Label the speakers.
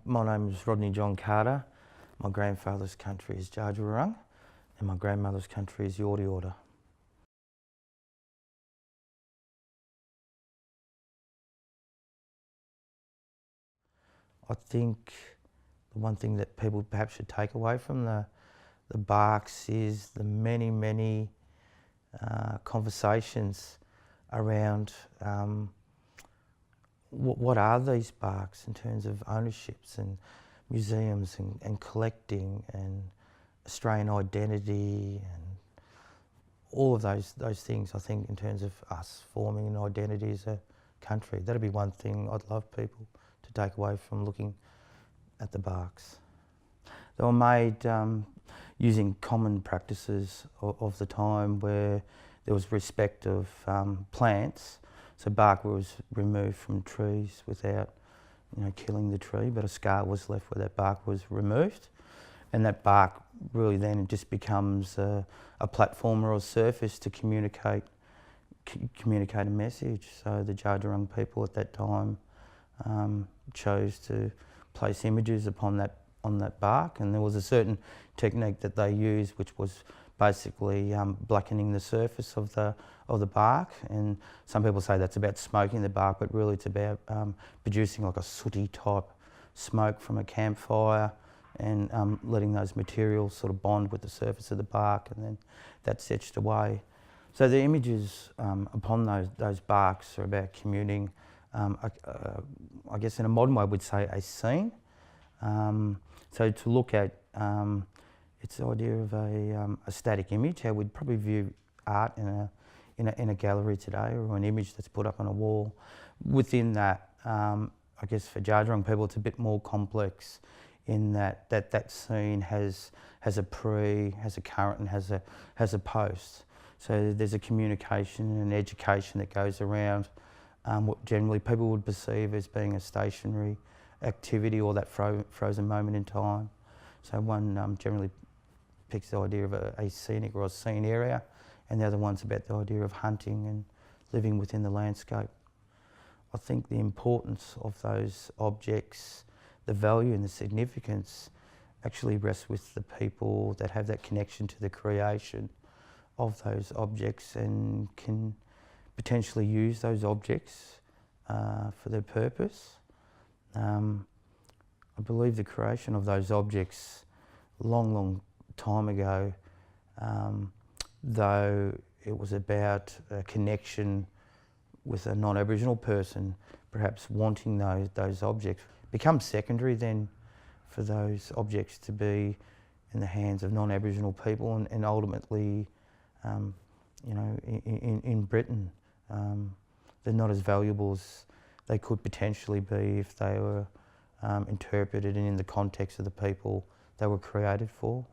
Speaker 1: My name is Rodney John Carter. My grandfather's country is Dja Dja Wurrung and my grandmother's country is Yorta Yorta. I think the one thing that people perhaps should take away from the barks is the many conversations around what are these barks in terms of ownerships and museums and collecting and Australian identity and all of those things. I think in terms of us forming an identity as a country, that'd be one thing I'd love people to take away from looking at the barks. They were made using common practices of the time where there was respect of plants. So bark was removed from trees without killing the tree, but a scar was left where that bark was removed. And that bark really then just becomes a platform or a surface to communicate a message. So the Dja Dja Wurrung people at that time chose to place images on that bark, and there was a certain technique that they used, which was basically blackening the surface of the bark. And some people say that's about smoking the bark, but really it's about producing like a sooty type smoke from a campfire and letting those materials sort of bond with the surface of the bark, and then that's etched away. So the images upon those barks are about communing, I guess in a modern way we'd say a scene. So to look at it's the idea of a static image, how we'd probably view art in a gallery today, or an image that's put up on a wall. Within that, I guess for Dja Dja Wurrung people, it's a bit more complex in that scene has a pre, has a current, and has a post. So there's a communication and education that goes around what generally people would perceive as being a stationary activity or that frozen moment in time. So one generally picks the idea of a scenic or a scene area, and the other one's about the idea of hunting and living within the landscape. I think the importance of those objects, the value and the significance, actually rests with the people that have that connection to the creation of those objects and can potentially use those objects for their purpose. I believe the creation of those objects long time ago, though it was about a connection with a non-Aboriginal person, perhaps wanting those objects, becomes secondary then for those objects to be in the hands of non-Aboriginal people and ultimately, in Britain, they're not as valuable as they could potentially be if they were interpreted and in the context of the people they were created for.